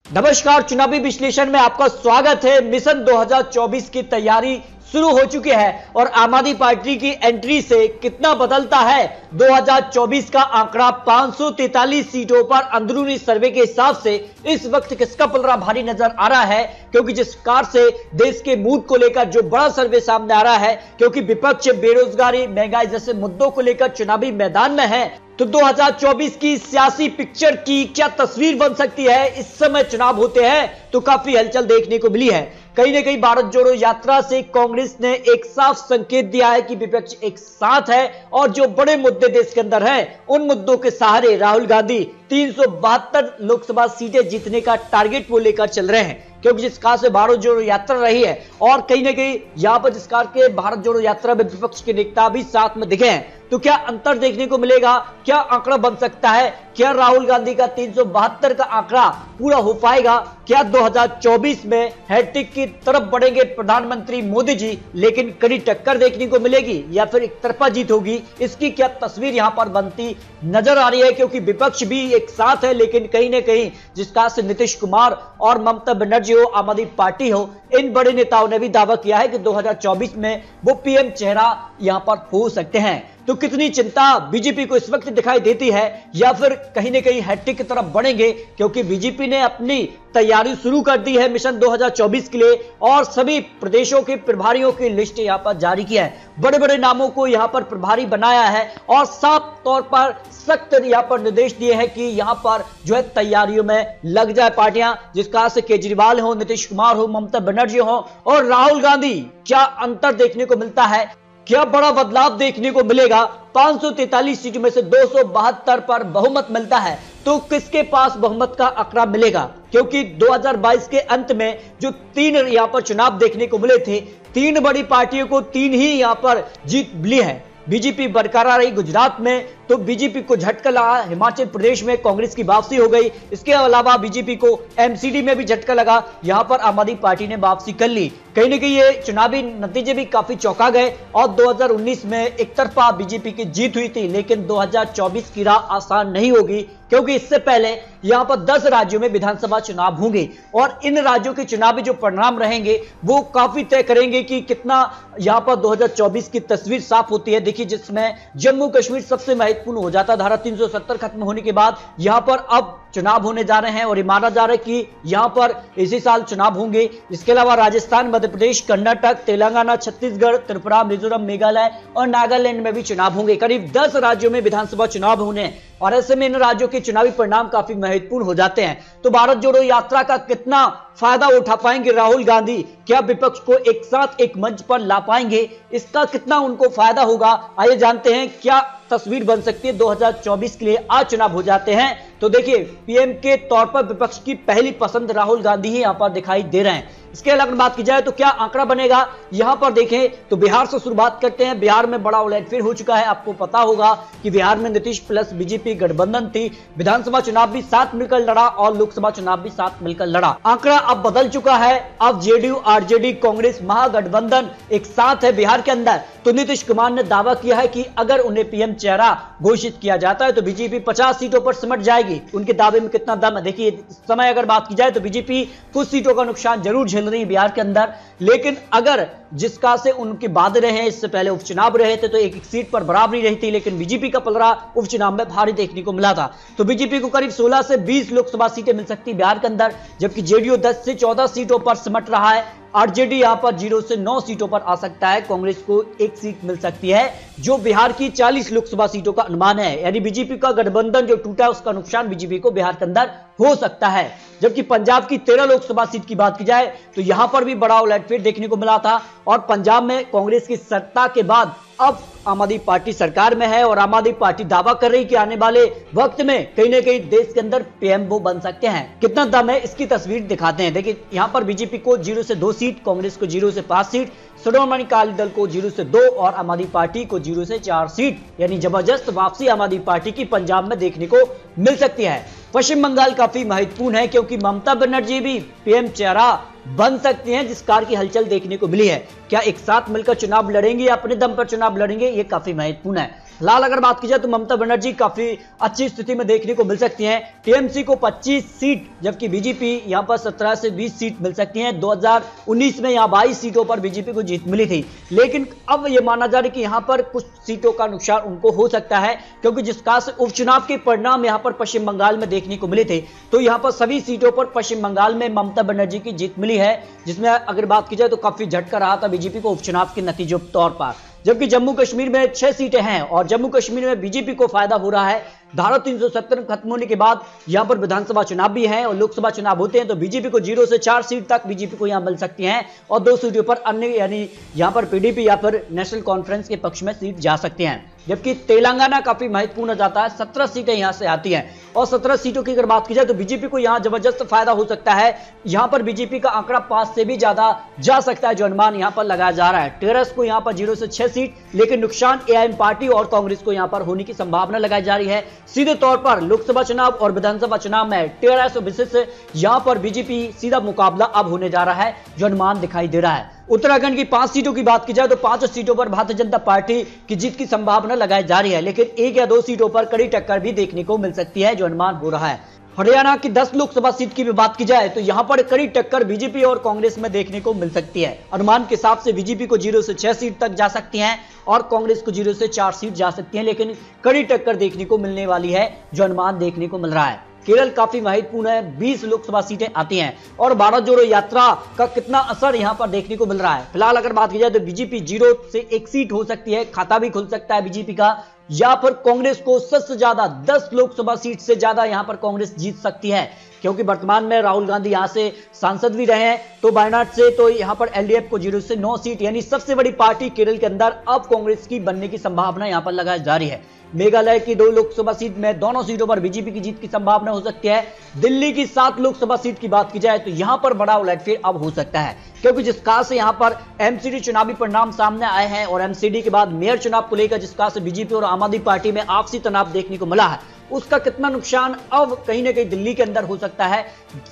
नमस्कार, चुनावी विश्लेषण में आपका स्वागत है। मिशन 2024 की तैयारी शुरू हो चुकी है और आम आदमी पार्टी की एंट्री से कितना बदलता है 2024 का आंकड़ा। 543 सीटों पर अंदरूनी सर्वे के हिसाब से इस वक्त किसका पलड़ा भारी नजर आ रहा है, क्योंकि जिस प्रकार से देश के मूड को लेकर जो बड़ा सर्वे सामने आ रहा है, क्योंकि विपक्ष बेरोजगारी, महंगाई जैसे मुद्दों को लेकर चुनावी मैदान में है, तो 2024 की सियासी पिक्चर की क्या तस्वीर बन सकती है। इस समय चुनाव होते हैं तो काफी हलचल देखने को मिली है। कहीं ना कहीं भारत जोड़ो यात्रा से कांग्रेस ने एक साफ संकेत दिया है कि विपक्ष एक साथ है और जो बड़े मुद्दे देश के अंदर हैं, उन मुद्दों के सहारे राहुल गांधी 372 लोकसभा सीटें जीतने का टारगेट वो लेकर चल रहे हैं, क्योंकि जिस प्रकार से भारत जोड़ो यात्रा रही है और कहीं ना कहीं यहां पर जिस प्रकार के भारत जोड़ो यात्रा में विपक्ष के नेता भी साथ में दिखे हैं, तो क्या अंतर देखने को मिलेगा, क्या आंकड़ा बन सकता है, क्या राहुल गांधी का 372 का आंकड़ा पूरा हो पाएगा, क्या 2024 में हैट्रिक की तरफ बढ़ेंगे प्रधानमंत्री मोदी जी, लेकिन कड़ी टक्कर देखने को मिलेगी या फिर एक तरफा जीत होगी। इसकी क्या तस्वीर यहां पर बनती नजर आ रही है, क्योंकि विपक्ष भी एक साथ है, लेकिन कहीं ना कहीं जिस प्रकार से नीतीश कुमार और ममता बनर्जी हो, आम आदमी पार्टी हो, इन बड़े नेताओं ने भी दावा किया है कि 2024 में वो पीएम चेहरा यहां पर हो सकते हैं। तो कितनी चिंता बीजेपी को इस वक्त दिखाई देती है, या फिर कहीं ना कहीं हैट्रिक की तरफ बढ़ेंगे, क्योंकि बीजेपी ने अपनी तैयारी शुरू कर दी है मिशन 2024 के लिए और सभी प्रदेशों के प्रभारियों की लिस्ट यहां पर जारी की है। बड़े बड़े नामों को यहां पर प्रभारी बनाया है और साफ तौर पर सख्त यहां पर निर्देश दिए हैं कि यहां पर जो है तैयारियों में लग जाए पार्टियां, जिस तरह से केजरीवाल हो, नीतीश कुमार हो, ममता बनर्जी हो और राहुल गांधी। क्या अंतर देखने को मिलता है, क्या बड़ा बदलाव देखने को मिलेगा। 543 सीटों में से 272 पर बहुमत मिलता है, तो किसके पास बहुमत का आंकड़ा मिलेगा, क्योंकि 2022 के अंत में जो 3 यहां पर चुनाव देखने को मिले थे, 3 बड़ी पार्टियों को 3 ही यहां पर जीत मिली है। बीजेपी बरकरार रही गुजरात में, तो बीजेपी को झटका लगा। हिमाचल प्रदेश में कांग्रेस की वापसी हो गई। इसके अलावा बीजेपी को एमसीडी में भी झटका लगा, यहां पर आम आदमी पार्टी ने वापसी कर ली। कहीं ना कहीं ये चुनावी नतीजे भी काफी चौंका गए और 2019 में एक तरफा बीजेपी की जीत हुई थी, लेकिन 2024 की राह आसान नहीं होगी, क्योंकि इससे पहले यहां पर 10 राज्यों में विधानसभा चुनाव होंगे और इन राज्यों के चुनावी जो परिणाम रहेंगे वो काफी तय करेंगे कि कितना यहां पर 2024 की तस्वीर साफ होती है। देखिए, जिसमें जम्मू कश्मीर सबसे महत्वपूर्ण हो जाता, धारा 370 खत्म होने के बाद यहां पर अब चुनाव होने जा रहे हैं और ये माना जा रहा है कि यहां पर इसी साल चुनाव होंगे। इसके अलावा राजस्थान, मध्य प्रदेश, कर्नाटक, तेलंगाना, छत्तीसगढ़, त्रिपुरा, मिजोरम, मेघालय और नागालैंड में भी चुनाव होंगे। करीब 10 राज्यों में विधानसभा चुनाव होने और ऐसे में इन राज्यों के चुनावी परिणाम काफी महत्वपूर्ण हो जाते हैं। तो भारत जोड़ो यात्रा का कितना फायदा उठा पाएंगे राहुल गांधी, क्या विपक्ष को एक साथ एक मंच पर ला पाएंगे, इसका कितना उनको फायदा होगा। आइए जानते हैं क्या तस्वीर बन सकती है 2024 के लिए। आज चुनाव हो जाते हैं तो देखिए, पीएम के तौर पर विपक्ष की पहली पसंद राहुल गांधी ही यहां पर दिखाई दे रहे हैं। इसके अलावा बात की जाए तो क्या आंकड़ा बनेगा, यहां पर देखें तो बिहार से शुरुआत करते हैं। बिहार में बड़ा उलटफेर हो चुका है। आपको पता होगा कि बिहार में नीतीश प्लस बीजेपी गठबंधन थी, विधानसभा चुनाव भी साथ मिलकर लड़ा और लोकसभा चुनाव भी साथ मिलकर लड़ा। आंकड़ा अब बदल चुका है। अब जेडीयू, आरजेडी, कांग्रेस महागठबंधन एक साथ है बिहार के अंदर। तो नीतीश कुमार ने दावा किया है कि अगर उन्हें पीएम चेहरा घोषित किया जाता है तो बीजेपी 50 सीटों पर सिमट जाएगी। उनके दावे में कितना दम है, देखिए इस समय अगर बात की जाए तो बीजेपी कुछ सीटों का नुकसान जरूर झेल रही है बिहार के अंदर, लेकिन अगर जिसका से उनके वादे रहे हैं, इससे पहले उपचुनाव रहे थे तो एक सीट पर बराबरी रही थी, लेकिन बीजेपी का पलड़ा उपचुनाव में भारी देखने को मिला था। तो बीजेपी को करीब 16 से 20 लोकसभा सीटें मिल सकती है बिहार के अंदर, जबकि जेडीयू 10 से 14 सीटों पर सिमट रहा है। आरजेडी यहां पर 0 से 9 सीटों पर आ सकता है। कांग्रेस को 1 सीट मिल सकती है, जो बिहार की 40 लोकसभा सीटों का अनुमान है। यानी बीजेपी का गठबंधन जो टूटा है उसका नुकसान बीजेपी को बिहार के अंदर हो सकता है। जबकि पंजाब की 13 लोकसभा सीट की बात की जाए तो यहां पर भी बड़ा उलटफेर देखने को मिला था और पंजाब में कांग्रेस की सत्ता के बाद अब आम आदमी पार्टी सरकार में है और आम आदमी पार्टी दावा कर रही कि आने वाले वक्त में कहीं ना कहीं देश के अंदर पीएम वो बन सकते हैं। कितना दम है इसकी तस्वीर दिखाते हैं। देखिए, यहां पर बीजेपी को 0 से 2 सीट, कांग्रेस को 0 से 5 सीट, श्रोमणी अकाली दल को 0 से 2 और आम आदमी पार्टी को 0 से 4 सीट, यानी जबरदस्त वापसी आम आदमी पार्टी की पंजाब में देखने को मिल सकती है। पश्चिम बंगाल काफी महत्वपूर्ण है, क्योंकि ममता बनर्जी भी पीएम चेहरा बन सकती हैं, जिस कार की हलचल देखने को मिली है। क्या एक साथ मिलकर चुनाव लड़ेंगे या अपने दम पर चुनाव लड़ेंगे, ये काफी महत्वपूर्ण है। फिलहाल अगर बात की जाए तो ममता बनर्जी काफी अच्छी स्थिति में देखने को मिल सकती हैं। टीएमसी को 25 सीट जबकि बीजेपी यहां पर 17 से 20 सीट मिल सकती हैं। 2019 में यहां 22 सीटों पर बीजेपी को जीत मिली थी, लेकिन अब यह माना जा रहा है कि यहां पर कुछ सीटों का नुकसान उनको हो सकता है, क्योंकि जिस प्रकार से उपचुनाव के परिणाम यहां पर पश्चिम बंगाल में देखने को मिले थे, तो यहां पर सभी सीटों पर पश्चिम बंगाल में ममता बनर्जी की जीत मिली है, जिसमें अगर बात की जाए तो काफी झटका रहा था बीजेपी को उपचुनाव के नतीजों के तौर पर। जबकि जम्मू कश्मीर में 6 सीटें हैं और जम्मू कश्मीर में बीजेपी को फायदा हो रहा है। धारा 370 खत्म होने के बाद यहां पर विधानसभा चुनाव भी हैं और लोकसभा चुनाव होते हैं, तो बीजेपी को 0 से 4 सीट तक बीजेपी को यहां मिल सकती हैं और 2 सीटों पर अन्य यानी यहां पर पीडीपी या फिर नेशनल कॉन्फ्रेंस के पक्ष में सीट जा सकती हैं। जबकि तेलंगाना काफी महत्वपूर्ण जाता है, 17 सीटें यहां से आती हैं और 17 सीटों की अगर बात की जाए तो बीजेपी को यहां जबरदस्त फायदा हो सकता है। यहां पर बीजेपी का आंकड़ा 5 से भी ज्यादा जा सकता है, जो अनुमान यहां पर लगाया जा रहा है। टीआरएस को यहां पर 0 से 6 सीट, लेकिन नुकसान एआईएम पार्टी और कांग्रेस को यहां पर होने की संभावना लगाई जा रही है। सीधे तौर पर लोकसभा चुनाव और विधानसभा चुनाव में टीआरएस और विशेष यहां पर बीजेपी सीधा मुकाबला अब होने जा रहा है, जो अनुमान दिखाई दे रहा है। उत्तराखंड की 5 सीटों की बात की जाए तो 5 सीटों पर भारतीय जनता पार्टी की जीत की संभावना लगाई जा रही है, लेकिन 1 या 2 सीटों पर कड़ी टक्कर भी देखने को मिल सकती है, जो अनुमान हो रहा है। हरियाणा की 10 लोकसभा सीट की भी बात की जाए तो यहां पर कड़ी टक्कर बीजेपी और कांग्रेस में देखने को मिल सकती है। अनुमान के हिसाब से बीजेपी को 0 से 6 सीट तक जा सकती हैं और कांग्रेस को 0 से 4 सीट जा सकती हैं, लेकिन कड़ी टक्कर देखने को मिलने वाली है, जो अनुमान देखने को मिल रहा है। केरल काफी महत्वपूर्ण है, 20 लोकसभा सीटें आती हैं और भारत जोड़ो यात्रा का कितना असर यहां पर देखने को मिल रहा है। फिलहाल अगर बात की जाए तो बीजेपी 0 से 1 सीट हो सकती है, खाता भी खुल सकता है बीजेपी का, या फिर कांग्रेस को सबसे ज्यादा 10 लोकसभा सीट से ज्यादा यहां पर कांग्रेस जीत सकती है, क्योंकि वर्तमान में राहुल गांधी यहां से सांसद भी रहे हैं, तो वायनाड से तो यहां पर एलडीएफ को 0 से 9 सीट यानी सबसे बड़ी पार्टी केरल के अंदर अब कांग्रेस की बनने की संभावना यहां पर लगाई जा रही है। मेघालय की 2 लोकसभा सीट में दोनों सीटों पर बीजेपी की जीत की संभावना हो सकती है। दिल्ली की 7 लोकसभा सीट की बात की जाए तो यहां पर बड़ा उलटफेर अब हो सकता है, क्योंकि जिस प्रकार से यहां पर एमसीडी चुनावी परिणाम सामने आए हैं और एमसीडी के बाद मेयर चुनाव को लेकर जिस प्रकार से बीजेपी और आम आदमी पार्टी में आपसी तनाव देखने को मिला है, उसका कितना नुकसान अब कहीं ना कहीं दिल्ली के अंदर हो सकता है।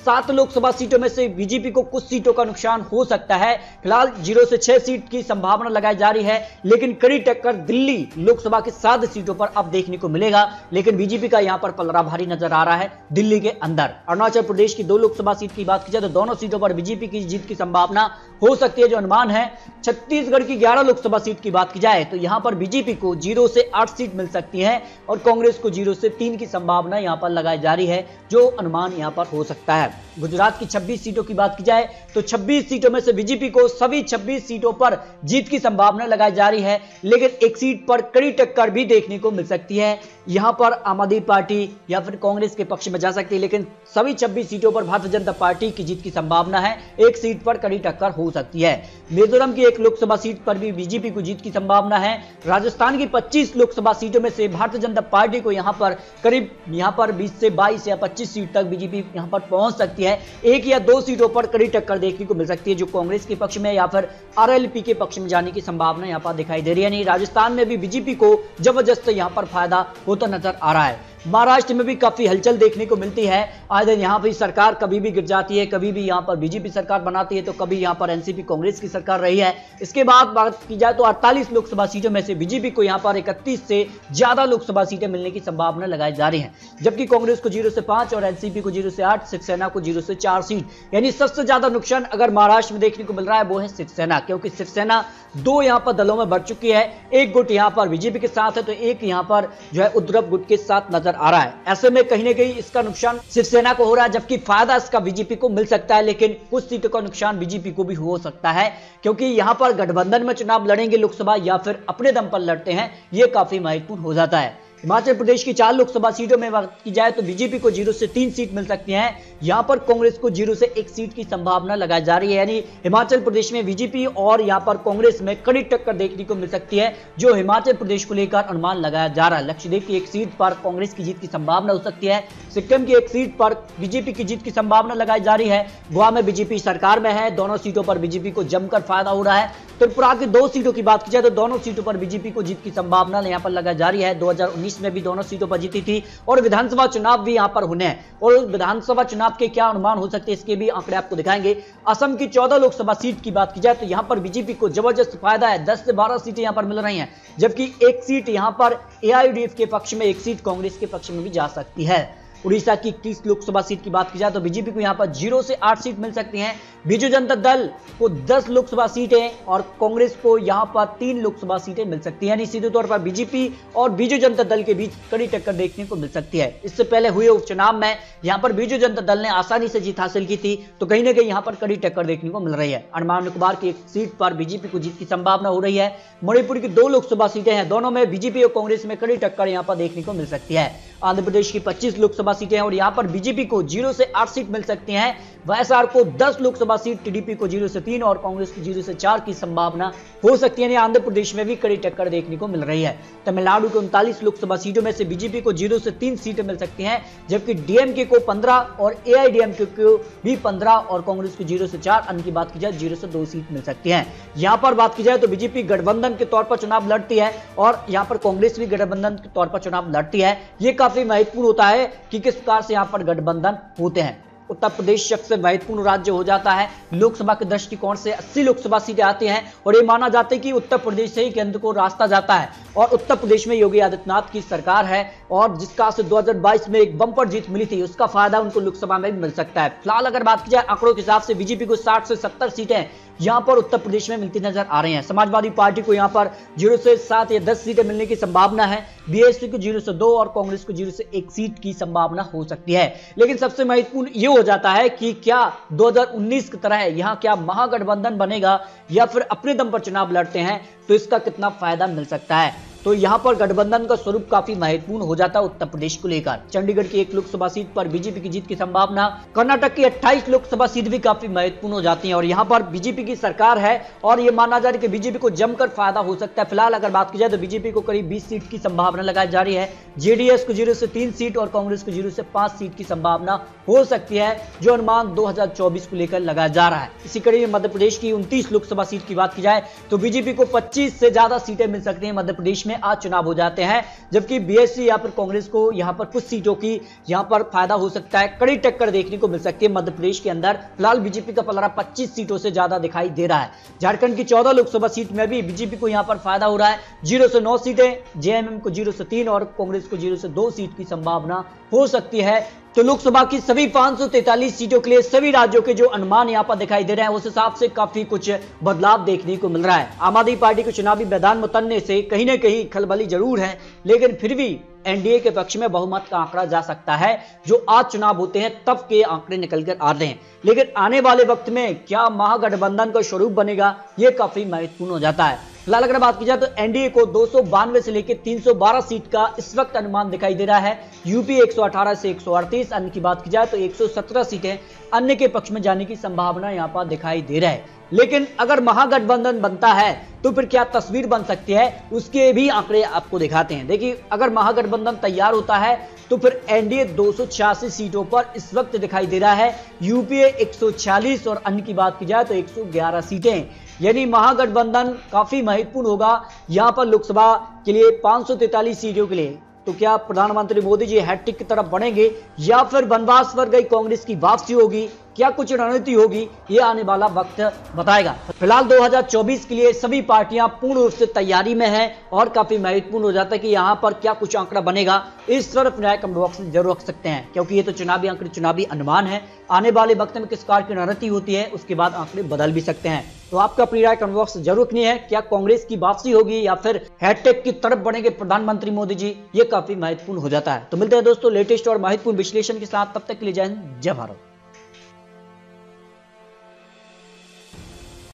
7 लोकसभा सीटों में से बीजेपी को कुछ सीटों का नुकसान हो सकता है। फिलहाल 0 से 6 सीट की संभावना लगाई जा रही है, लेकिन कड़ी टक्कर दिल्ली लोकसभा की 7 सीटों पर अब देखने को मिलेगा, लेकिन बीजेपी का यहां पर पलड़ा भारी नजर आ रहा है दिल्ली के अंदर। अरुणाचल प्रदेश की 2 लोकसभा सीट की बात की जाए तो दोनों सीटों पर बीजेपी की जीत की संभावना हो सकती है, जो अनुमान है। छत्तीसगढ़ की 11 लोकसभा सीट की बात की जाए तो यहां पर बीजेपी को 0 से 8 सीट मिल सकती है और कांग्रेस को 0 से 3 की संभावना यहां पर लगाई जा रही है, जो अनुमान यहां पर हो सकता है। गुजरात की 26 सीटों की बात की जाए तो 26 सीटों में से बीजेपी को सभी 26 सीटों पर जीत की संभावना लगाई जा रही है, लेकिन एक सीट पर कड़ी टक्कर भी देखने को मिल सकती है। यहां पर आम आदमी पार्टी या फिर कांग्रेस के पक्ष में जा सकती है, लेकिन सभी 26 सीटों पर भारतीय जनता पार्टी की जीत की संभावना है। एक सीट पर कड़ी टक्कर हो सकती है। मिजोरम की 1 लोकसभा सीट पर भी बीजेपी को जीत की संभावना है। राजस्थान की 25 लोकसभा सीटों में से भारतीय जनता पार्टी को यहां पर करीब 20 से 22 या 25 सीट तक बीजेपी यहां पर पहुंच सकती है। 1 या 2 सीटों पर कड़ी टक्कर देखने को मिल सकती है, जो कांग्रेस के पक्ष में या फिर आरएलपी के पक्ष में जाने की संभावना यहां पर दिखाई दे रही है। यानी राजस्थान में भी बीजेपी को जबरदस्त यहां पर फायदा होता नजर आ रहा है। महाराष्ट्र में भी काफी हलचल देखने को मिलती है। आए दिन यहां पर सरकार कभी भी गिर जाती है, कभी भी यहां पर बीजेपी सरकार बनाती है, तो कभी यहां पर एनसीपी कांग्रेस की सरकार रही है। इसके बाद बात की जाए तो 48 लोकसभा सीटों में से बीजेपी को यहां पर 31 से ज्यादा लोकसभा सीटें मिलने की संभावना लगाई जा रही है, जबकि कांग्रेस को 0 से 5 और एनसीपी को 0 से 8, शिवसेना को 0 से 4 सीट। यानी सबसे ज्यादा नुकसान अगर महाराष्ट्र में देखने को मिल रहा है वो है शिवसेना, क्योंकि शिवसेना 2 यहां पर दलों में बढ़ चुकी है। एक गुट यहां पर बीजेपी के साथ है तो एक यहां पर जो है उद्धव गुट के साथ नजर आ रहा है। ऐसे में कहीं ना कहीं इसका नुकसान शिवसेना को हो रहा है, जबकि फायदा इसका बीजेपी को मिल सकता है, लेकिन कुछ सीटों का नुकसान बीजेपी को भी हो सकता है, क्योंकि यहां पर गठबंधन में चुनाव लड़ेंगे लोकसभा या फिर अपने दम पर लड़ते हैं, यह काफी महत्वपूर्ण हो जाता है। हिमाचल प्रदेश की 4 लोकसभा सीटों में बात की जाए तो बीजेपी को 0 से 3 सीट मिल सकती हैं। यहां पर कांग्रेस को 0 से 1 सीट की संभावना लगाई जा रही है। यानी हिमाचल प्रदेश में बीजेपी और यहां पर कांग्रेस में कड़ी टक्कर देखने को मिल सकती है, जो हिमाचल प्रदेश को लेकर अनुमान लगाया जा रहा है। लक्षद्वीप की 1 सीट पर कांग्रेस की जीत की संभावना हो सकती है। सिक्किम की 1 सीट पर बीजेपी की जीत की संभावना लगाई जा रही है। गोवा में बीजेपी सरकार में है, दोनों सीटों पर बीजेपी को जमकर फायदा हो रहा है। त्रिपुरा की 2 सीटों की बात की जाए तो दोनों सीटों पर बीजेपी को जीत की संभावना यहां पर लगा जारी है। 2019 में भी दोनों सीटों पर जीती थी और विधानसभा चुनाव भी यहां पर होने हैं और विधानसभा चुनाव के क्या अनुमान हो सकते हैं इसके भी आंकड़े आपको दिखाएंगे। असम की 14 लोकसभा सीट की बात की जाए तो यहां पर बीजेपी को जबरदस्त फायदा है, 10 से 12 सीटें यहां पर मिल रही हैं, जबकि एक सीट यहां पर एआईयूडीएफ के पक्ष में, एक सीट कांग्रेस के पक्ष में भी जा सकती है। उड़ीसा की 21 लोकसभा सीट की बात की जाए तो बीजेपी को यहां पर 0 से 8 सीट मिल सकती हैं, बीजू जनता दल को 10 लोकसभा सीटें और कांग्रेस को यहां पर 3 लोकसभा सीटें मिल सकती हैं। यानी सीधे तौर पर बीजेपी और बीजू जनता दल के बीच कड़ी टक्कर देखने को मिल सकती है। इससे पहले हुए उपचुनाव में यहां पर बीजू जनता दल ने आसानी से जीत हासिल की थी, तो कहीं ना कहीं यहां पर कड़ी टक्कर देखने को मिल रही है। अंडमान निकोबार की एक सीट पर बीजेपी को जीत की संभावना हो रही है। मणिपुर की 2 लोकसभा सीटें हैं, दोनों में बीजेपी और कांग्रेस में कड़ी टक्कर यहां पर देखने को मिल सकती है। आंध्र प्रदेश की 25 लोकसभा सीटें हैं और यहां पर बीजेपी को 0 से 8 सीट मिल सकती हैं। वाईएसआर को 10 लोकसभा सीट, टीडीपी को 0 से 3 और कांग्रेस को 0 से 4 की संभावना हो सकती है। आंध्र प्रदेश में भी कड़ी टक्कर देखने को मिल रही है। तमिलनाडु के 39 लोकसभा सीटों में से बीजेपी को 0 से 3 सीटें मिल सकती हैं, जबकि डीएमके को 15 और एआईडीएमके को भी 15 और कांग्रेस को 0 से 4, अन्य की बात की जाए 0 से 2 सीट मिल सकती है। यहां पर बात की जाए तो बीजेपी गठबंधन के तौर पर चुनाव लड़ती है और यहां पर कांग्रेस भी गठबंधन के तौर पर चुनाव लड़ती है। यह काफी महत्वपूर्ण होता है कि किस प्रकार से यहां पर गठबंधन होते हैं। उत्तर प्रदेश सबसे महत्वपूर्ण राज्य हो जाता है लोकसभा के दृष्टिकोण से। 80 लोकसभा सीटें आती हैं और यह माना जाता है कि उत्तर प्रदेश से ही केंद्र को रास्ता जाता है और उत्तर प्रदेश में योगी आदित्यनाथ की सरकार है और जिसका से 2022 में एक बम्पर जीत मिली थी, उसका फायदा उनको लोकसभा में भी मिल सकता है। फिलहाल अगर बात की जाए आंकड़ों के हिसाब से बीजेपी को 60 से 70 सीटें यहां पर उत्तर प्रदेश में मिलती नजर आ रही हैं। समाजवादी पार्टी को यहां पर 0 से 7 या 10 सीटें मिलने की संभावना है। बीएसपी को 0 से 2 और कांग्रेस को 0 से 1 सीट की संभावना हो सकती है। लेकिन सबसे महत्वपूर्ण यह हो जाता है कि क्या 2019 की तरह यहां क्या महागठबंधन बनेगा या फिर अपने दम पर चुनाव लड़ते हैं, तो इसका कितना फायदा मिल सकता है। तो यहां पर गठबंधन का स्वरूप काफी महत्वपूर्ण हो जाता है उत्तर प्रदेश को लेकर। चंडीगढ़ की 1 लोकसभा सीट पर बीजेपी की जीत की संभावना, कर्नाटक की 28 लोकसभा सीट भी काफी महत्वपूर्ण हो जाती है और यहां पर बीजेपी की सरकार है और यह माना जा रहा है कि बीजेपी को जमकर फायदा हो सकता है। फिलहाल अगर बात की जाए तो बीजेपी को करीब 20 सीट की संभावना लगाई जा रही है। जेडीएस को 0 से 3 सीट और कांग्रेस को 0 से 5 सीट की संभावना हो सकती है, जो अनुमान 2024 को लेकर लगाया जा रहा है। इसी कड़ी में मध्य प्रदेश की 29 लोकसभा सीट की बात की जाए तो बीजेपी को 25 से ज्यादा सीटें मिल सकती हैं। मध्य प्रदेश में आज चुनाव हो जाते हैं, जबकि बीएसपी या फिर कांग्रेस को यहां पर कुछ सीटों की यहां पर फायदा हो सकता है, कड़ी टक्कर देखने को मिल सकती है मध्य प्रदेश के अंदर। फिलहाल बीजेपी का पलड़ा 25 सीटों से ज्यादा दिखाई दे रहा है। झारखंड की 14 लोकसभा सीट में भी बीजेपी को यहां पर फायदा हो रहा है, 0 से 9 सीटें, जेएमएम को 0 से 3 और कांग्रेस को 0 से 2 सीट की संभावना हो सकती है। तो लोकसभा की सभी 543 सीटों के लिए सभी राज्यों के जो अनुमान यहां पर दिखाई दे रहे हैं उस हिसाब से काफी कुछ बदलाव देखने को मिल रहा है। आम आदमी पार्टी को चुनावी मैदान में उतरने से कहीं ना कहीं खलबली जरूर है, लेकिन फिर भी एनडीए के पक्ष में बहुमत का आंकड़ा जा सकता है। जो आज चुनाव होते हैं तब के आंकड़े निकल कर आते हैं, लेकिन आने वाले वक्त में क्या महागठबंधन का स्वरूप बनेगा, यह काफी महत्वपूर्ण हो जाता है। फिलहाल अगर बात की जाए तो एनडीए को 292 से लेकर 312 सीट का इस वक्त अनुमान दिखाई दे रहा है। यूपी 118 से 138, अन्य की बात की जाए तो 117 सीटें अन्य के पक्ष में जाने की संभावना यहां पर दिखाई दे रहा है। लेकिन अगर महागठबंधन बनता है तो फिर क्या तस्वीर बन सकती है, उसके भी आंकड़े आपको दिखाते हैं। देखिए, अगर महागठबंधन तैयार होता है तो फिर एनडीए 286 सीटों पर इस वक्त दिखाई दे रहा है, यूपीए 146 और अन्य की बात की जाए तो 111 सीटें। यानी महागठबंधन काफी महत्वपूर्ण होगा यहां पर लोकसभा के लिए 543 सीटों के लिए। तो क्या प्रधानमंत्री मोदी जी हैट्रिक की तरफ बढ़ेंगे या फिर वनवास पर गई कांग्रेस की वापसी होगी, क्या कुछ रणनीति होगी, ये आने वाला वक्त बताएगा। फिलहाल 2024 के लिए सभी पार्टियां पूर्ण रूप से तैयारी में हैं और काफी महत्वपूर्ण हो जाता है कि यहां पर क्या कुछ आंकड़ा बनेगा, इस तरफ न्याय कमेंट बॉक्स में जरूर रख सकते हैं, क्योंकि ये तो चुनावी आंकड़े, चुनावी अनुमान है। आने वाले वक्त में किस प्रकार की रणनीति होती है उसके बाद आंकड़े बदल भी सकते हैं। तो आपका अपनी राय कमेंट बॉक्स जरूर रखनी है। क्या कांग्रेस की वापसी होगी या फिर हैट्रिक की तरफ बढ़ेंगे प्रधानमंत्री मोदी जी, ये काफी महत्वपूर्ण हो जाता है। तो मिलते हैं दोस्तों लेटेस्ट और महत्वपूर्ण विश्लेषण के साथ, तब तक के लिए जय हिंद, जय भारत।